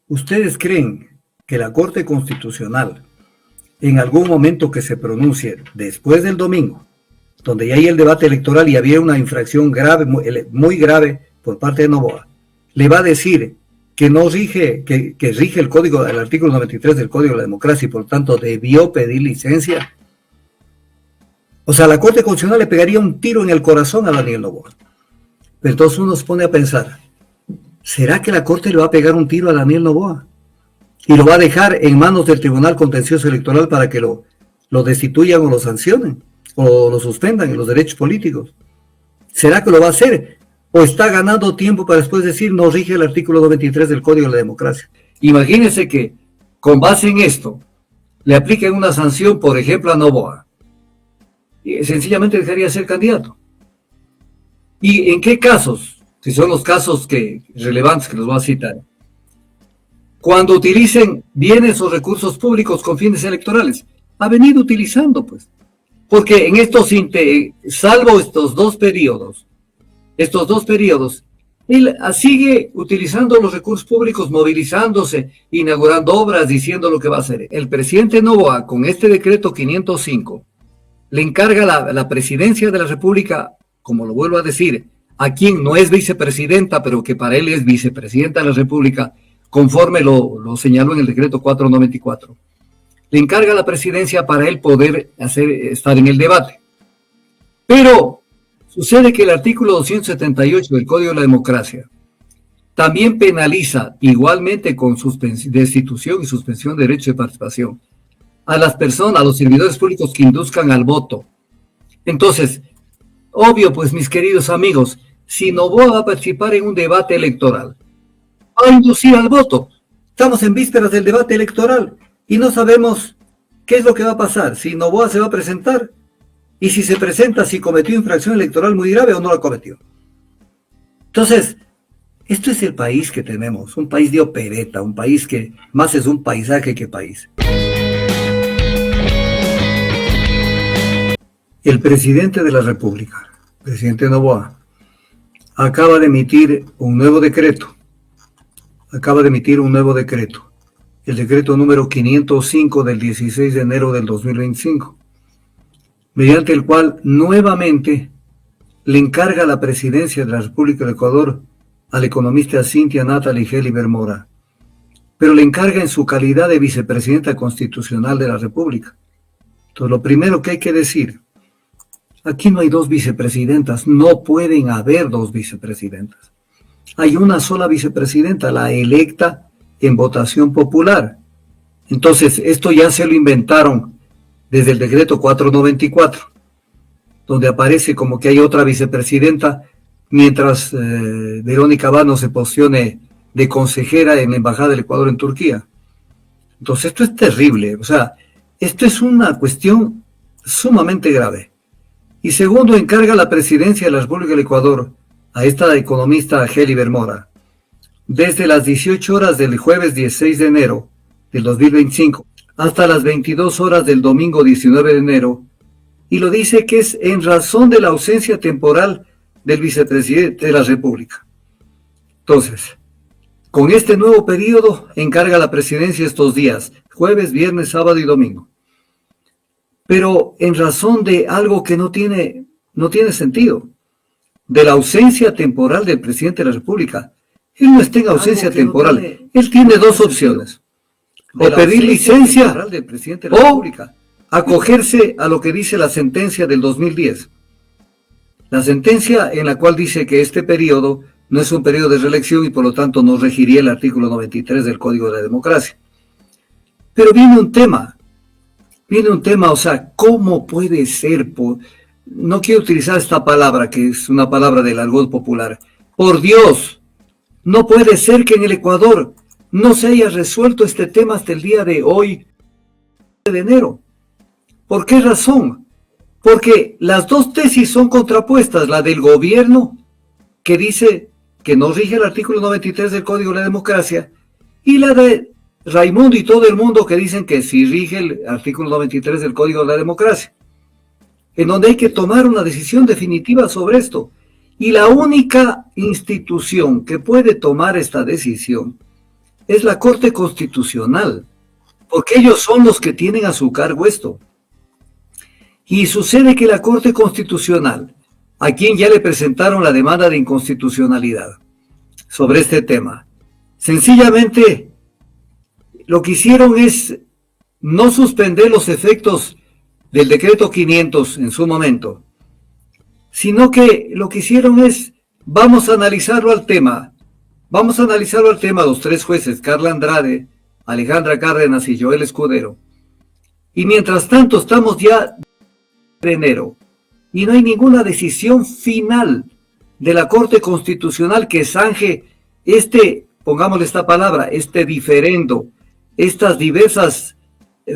¿Ustedes creen que la Corte Constitucional, en algún momento que se pronuncie después del domingo, donde ya hay el debate electoral y había una infracción grave, muy grave por parte de Noboa, le va a decir que no rige, que rige el artículo 93 del Código de la Democracia y por tanto debió pedir licencia? O sea, la Corte Constitucional le pegaría un tiro en el corazón a Daniel Noboa. Pero entonces uno se pone a pensar, ¿será que la Corte le va a pegar un tiro a Daniel Noboa? Y lo va a dejar en manos del Tribunal Contencioso Electoral para que lo destituyan o lo sancionen, o lo suspendan en los derechos políticos. ¿Será que lo va a hacer? ¿O está ganando tiempo para después decir no rige el artículo 93 del Código de la Democracia? Imagínense que, con base en esto, le apliquen una sanción, por ejemplo, a Noboa. Y sencillamente dejaría de ser candidato. ¿Y en qué casos? Si son los casos relevantes que los voy a citar. Cuando utilicen bienes o recursos públicos con fines electorales. Ha venido utilizando, pues. Porque en salvo estos dos periodos, él sigue utilizando los recursos públicos, movilizándose, inaugurando obras, diciendo lo que va a hacer. El presidente Noboa, con este decreto 505, le encarga la presidencia de la República, como lo vuelvo a decir, a quien no es vicepresidenta, pero que para él es vicepresidenta de la República, conforme lo señaló en el decreto 494. Le encarga la presidencia para él poder estar en el debate. Pero sucede que el artículo 278 del Código de la Democracia también penaliza, igualmente con destitución y suspensión de derecho de participación, a las personas, a los servidores públicos que induzcan al voto. Entonces, obvio, pues mis queridos amigos, si Noboa va a participar en un debate electoral, va a inducir al voto. Estamos en vísperas del debate electoral y no sabemos qué es lo que va a pasar, si Noboa se va a presentar y si se presenta, si cometió infracción electoral muy grave o no la cometió. Entonces, esto es el país que tenemos, un país de opereta, un país que más es un paisaje que país. El presidente de la República, presidente Noboa, acaba de emitir un nuevo decreto. El decreto número 505 del 16 de enero del 2025, mediante el cual nuevamente le encarga la presidencia de la República del Ecuador al economista Cynthia Natalie Heliber Mora, pero le encarga en su calidad de vicepresidenta constitucional de la República. Entonces, lo primero que hay que decir, aquí no hay dos vicepresidentas, no pueden haber dos vicepresidentas. Hay una sola vicepresidenta, la electa en votación popular. Entonces, esto ya se lo inventaron desde el decreto 494, donde aparece como que hay otra vicepresidenta, mientras Verónica Vano se posicione de consejera en la Embajada del Ecuador en Turquía. Entonces, esto es terrible, o sea, esto es una cuestión sumamente grave. Y segundo, encarga la presidencia de la República del Ecuador a esta economista Heliber Mora, desde las 18 horas del jueves 16 de enero del 2025 hasta las 22 horas del domingo 19 de enero, y lo dice que es en razón de la ausencia temporal del vicepresidente de la República. Entonces, con este nuevo periodo encarga la presidencia estos días, jueves, viernes, sábado y domingo. Pero en razón de algo que no tiene sentido, de la ausencia temporal del presidente de la República. Él no está en ausencia temporal, él tiene dos opciones: o pedir licencia o acogerse a lo que dice la sentencia del 2010. La sentencia en la cual dice que este periodo no es un periodo de reelección y por lo tanto no regiría el artículo 93 del Código de la Democracia. Pero viene un tema, o sea, ¿cómo puede ser? No quiero utilizar esta palabra, que es una palabra del argot popular. Por Dios, no puede ser que en el Ecuador no se haya resuelto este tema hasta el día de hoy, de enero. ¿Por qué razón? Porque las dos tesis son contrapuestas, la del gobierno, que dice que no rige el artículo 93 del Código de la Democracia, y la de Raimundo y todo el mundo que dicen que sí rige el artículo 93 del Código de la Democracia, en donde hay que tomar una decisión definitiva sobre esto. Y la única institución que puede tomar esta decisión es la Corte Constitucional, porque ellos son los que tienen a su cargo esto. Y sucede que la Corte Constitucional, a quien ya le presentaron la demanda de inconstitucionalidad sobre este tema, sencillamente lo que hicieron es no suspender los efectos del decreto 500 en su momento, sino que lo que hicieron es, vamos a analizarlo al tema, los tres jueces, Carla Andrade, Alejandra Cárdenas y Joel Escudero. Y mientras tanto estamos ya de enero y no hay ninguna decisión final de la Corte Constitucional que zanje pongámosle esta palabra, este diferendo, estas diversas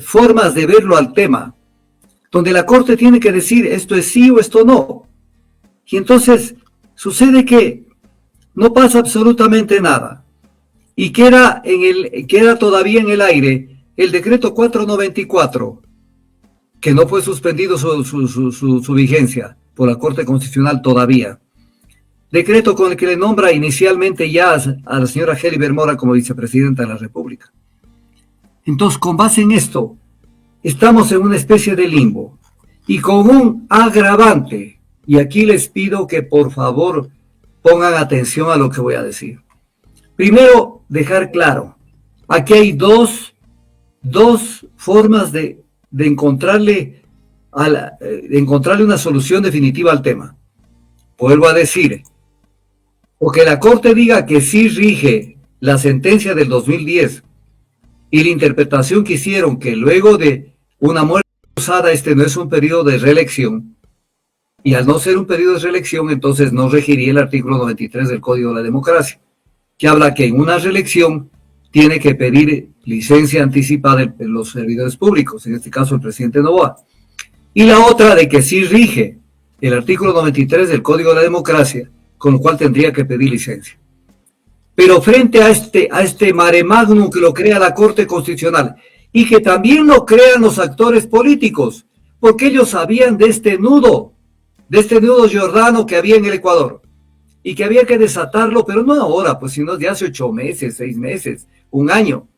formas de verlo al tema, donde la Corte tiene que decir esto es sí o esto no. Y entonces sucede que no pasa absolutamente nada y queda todavía en el aire el decreto 494, que no fue suspendido su vigencia por la Corte Constitucional todavía. Decreto con el que le nombra inicialmente ya a la señora Helibert Mora como vicepresidenta de la República. Entonces, con base en esto, estamos en una especie de limbo y con un agravante, y aquí les pido que por favor pongan atención a lo que voy a decir. Primero, dejar claro, aquí hay dos formas de encontrarle una solución definitiva al tema. Vuelvo a decir, o que la Corte diga que sí rige la sentencia del 2010 y la interpretación que hicieron que luego de una muerte cruzada este no es un periodo de reelección, y al no ser un periodo de reelección entonces no regiría el artículo 93 del Código de la Democracia, que habla que en una reelección tiene que pedir licencia anticipada de los servidores públicos, en este caso el presidente Noboa. Y la otra de que sí rige el artículo 93 del Código de la Democracia, con lo cual tendría que pedir licencia. Pero frente a este mare magnum que lo crea la Corte Constitucional y que también lo crean los actores políticos, porque ellos sabían de este nudo Giordano que había en el Ecuador y que había que desatarlo, pero no ahora, pues sino de hace 8 meses, 6 meses, un año,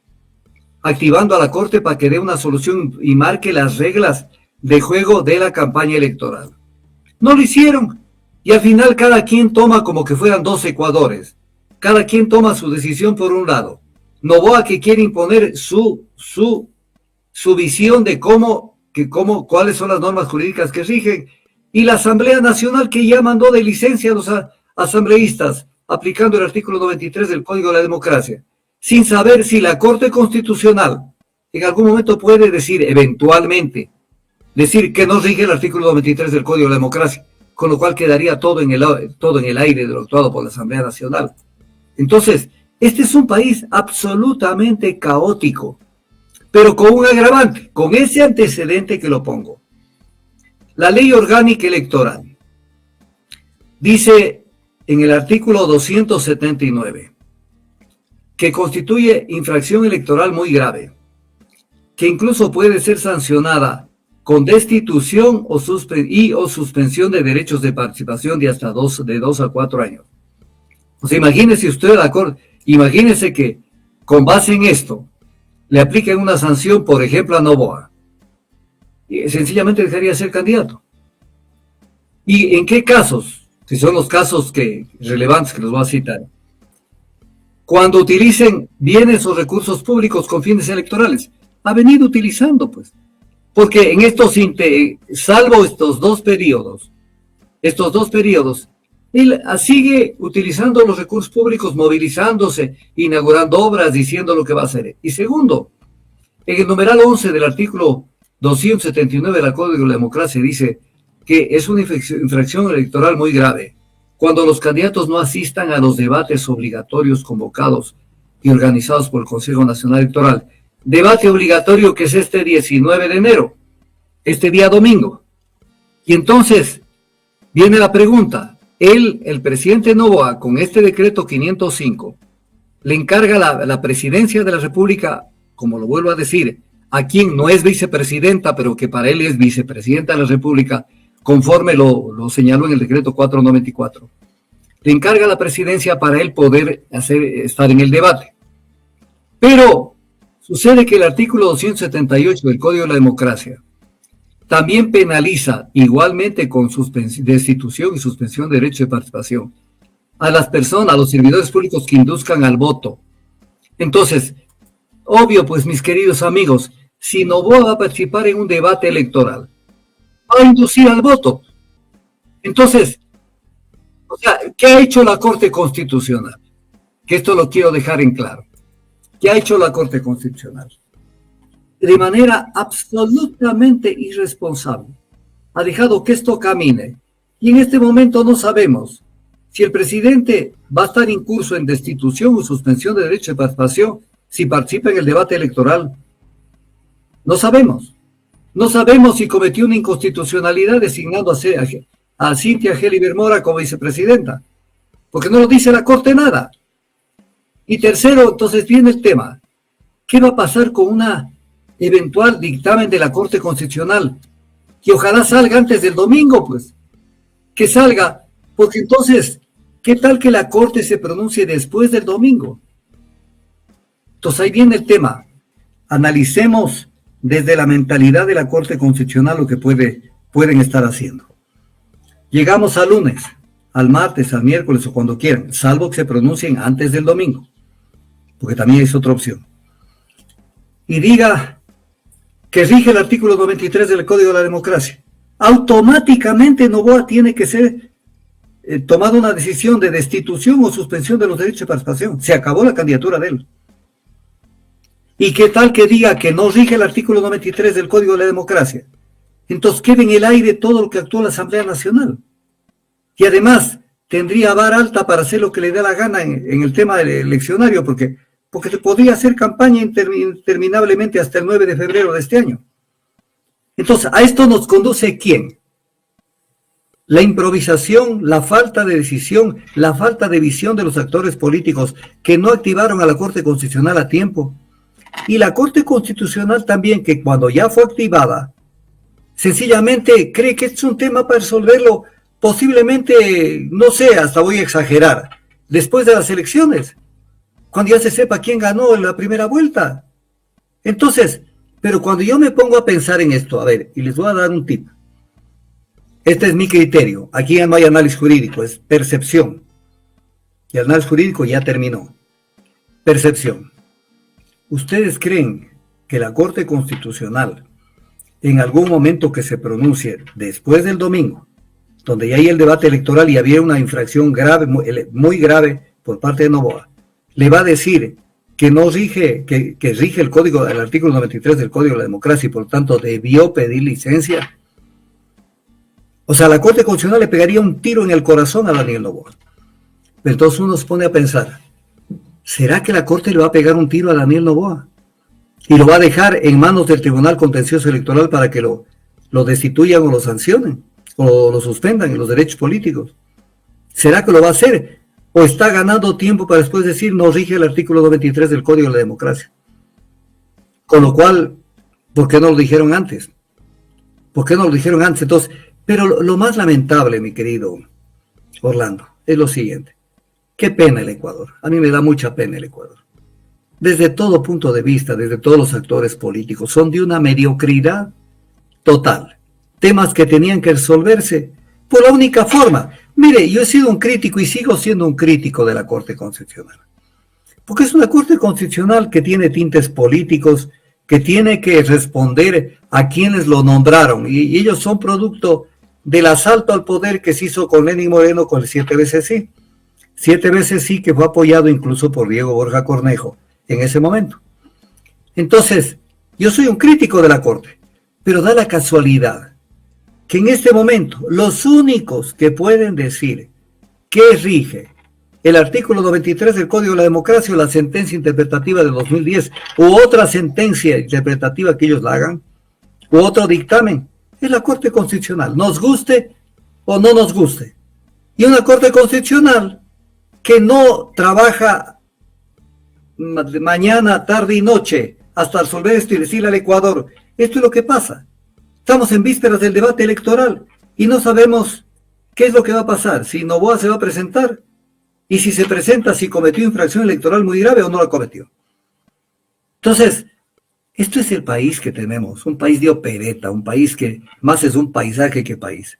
activando a la Corte para que dé una solución y marque las reglas de juego de la campaña electoral. No lo hicieron y al final cada quien toma como que fueran 2 Ecuadores. Cada quien toma su decisión por un lado. Noboa que quiere imponer su visión de cuáles son las normas jurídicas que rigen, y la Asamblea Nacional que ya mandó de licencia a los asambleístas, aplicando el artículo 93 del Código de la Democracia, sin saber si la Corte Constitucional en algún momento puede decir, eventualmente, que no rige el artículo 93 del Código de la Democracia, con lo cual quedaría todo en el aire de lo actuado por la Asamblea Nacional. Entonces, este es un país absolutamente caótico, pero con un agravante, con ese antecedente que lo pongo. La Ley Orgánica Electoral dice en el artículo 279 que constituye infracción electoral muy grave, que incluso puede ser sancionada con destitución o suspensión de derechos de participación de hasta 2 a 4 años. O sea, imagínese usted imagínese que con base en esto le apliquen una sanción, por ejemplo, a Noboa. Y sencillamente dejaría de ser candidato. ¿Y en qué casos? Si son los casos relevantes que los voy a citar. Cuando utilicen bienes o recursos públicos con fines electorales. Ha venido utilizando, pues. Porque en salvo estos dos periodos, él sigue utilizando los recursos públicos, movilizándose, inaugurando obras, diciendo lo que va a hacer. Y segundo, en el numeral 11 del artículo 279 del Código de la Democracia dice que es una infracción electoral muy grave cuando los candidatos no asistan a los debates obligatorios convocados y organizados por el Consejo Nacional Electoral. Debate obligatorio que es este 19 de enero, este día domingo. Y entonces viene la pregunta. El presidente Noboa, con este decreto 505, le encarga la presidencia de la República, como lo vuelvo a decir, a quien no es vicepresidenta, pero que para él es vicepresidenta de la República, conforme lo señaló en el decreto 494. Le encarga la presidencia para él poder estar en el debate. Pero sucede que el artículo 278 del Código de la Democracia también penaliza igualmente con destitución y suspensión de derecho de participación a las personas, a los servidores públicos que induzcan al voto. Entonces, obvio, pues mis queridos amigos, si Noboa va a participar en un debate electoral, va a inducir al voto. Entonces, o sea, ¿qué ha hecho la Corte Constitucional? Que esto lo quiero dejar en claro. ¿Qué ha hecho la Corte Constitucional? De manera absolutamente irresponsable, ha dejado que esto camine. Y en este momento no sabemos si el presidente va a estar incurso en destitución o suspensión de derecho de participación si participa en el debate electoral. No sabemos. No sabemos si cometió una inconstitucionalidad designando a Cintia Geli Mora como vicepresidenta, porque no lo dice la Corte nada. Y tercero, entonces viene el tema. ¿Qué va a pasar con una eventual dictamen de la Corte Constitucional? Que ojalá salga antes del domingo, pues. Que salga, porque entonces, ¿qué tal que la Corte se pronuncie después del domingo? Entonces ahí viene el tema. Analicemos desde la mentalidad de la Corte Constitucional lo que pueden estar haciendo. Llegamos al lunes, al martes, al miércoles o cuando quieran, salvo que se pronuncien antes del domingo, porque también es otra opción. Y diga que rige el artículo 93 del Código de la Democracia. Automáticamente Noboa tiene que ser tomada una decisión de destitución o suspensión de los derechos de participación. Se acabó la candidatura de él. ¿Y qué tal que diga que no rige el artículo 93 del Código de la Democracia? Entonces queda en el aire todo lo que actuó la Asamblea Nacional. Y además tendría vara alta para hacer lo que le dé la gana en el tema del eleccionario, porque se podría hacer campaña interminablemente hasta el 9 de febrero de este año. Entonces, ¿a esto nos conduce quién? La improvisación, la falta de decisión, la falta de visión de los actores políticos que no activaron a la Corte Constitucional a tiempo. Y la Corte Constitucional también, que cuando ya fue activada, sencillamente cree que es un tema para resolverlo posiblemente, no sé, hasta voy a exagerar, después de las elecciones, cuando ya se sepa quién ganó en la primera vuelta. Entonces, pero cuando yo me pongo a pensar en esto, a ver, y les voy a dar un tip. Este es mi criterio. Aquí ya no hay análisis jurídico, es percepción. Y el análisis jurídico ya terminó. Percepción. ¿Ustedes creen que la Corte Constitucional, en algún momento que se pronuncie después del domingo, donde ya hay el debate electoral y había una infracción grave, muy grave por parte de Noboa, le va a decir que no rige, que rige el artículo 93 del Código de la Democracia y por tanto debió pedir licencia? O sea, la Corte Constitucional le pegaría un tiro en el corazón a Daniel Noboa. Entonces uno se pone a pensar, ¿será que la Corte le va a pegar un tiro a Daniel Noboa? Y lo va a dejar en manos del Tribunal Contencioso Electoral para que lo destituyan o lo sancionen, o lo suspendan en los derechos políticos. ¿Será que lo va a hacer? ¿O está ganando tiempo para después decir no rige el artículo 93 del Código de la Democracia? Con lo cual, ¿por qué no lo dijeron antes? ¿Por qué no lo dijeron antes? Entonces, pero lo más lamentable, mi querido Orlando, es lo siguiente. Qué pena el Ecuador. A mí me da mucha pena el Ecuador. Desde todo punto de vista, desde todos los actores políticos, son de una mediocridad total. Temas que tenían que resolverse por la única forma. Mire, yo he sido un crítico y sigo siendo un crítico de la Corte Constitucional. Porque es una Corte Constitucional que tiene tintes políticos, que tiene que responder a quienes lo nombraron. Y ellos son producto del asalto al poder que se hizo con Lenín Moreno con el 7 veces sí. 7 veces sí, que fue apoyado incluso por Diego Borja Cornejo en ese momento. Entonces, yo soy un crítico de la Corte, pero da la casualidad que en este momento los únicos que pueden decir que rige el artículo 93 del Código de la Democracia o la sentencia interpretativa de 2010 u otra sentencia interpretativa que ellos la hagan, u otro dictamen, es la Corte Constitucional, nos guste o no nos guste. Y una Corte Constitucional que no trabaja mañana, tarde y noche hasta resolver esto y decirle al Ecuador, esto es lo que pasa. Estamos en vísperas del debate electoral y no sabemos qué es lo que va a pasar, si Noboa se va a presentar y si se presenta, si cometió infracción electoral muy grave o no la cometió. Entonces, esto es el país que tenemos, un país de opereta, un país que más es un paisaje que país.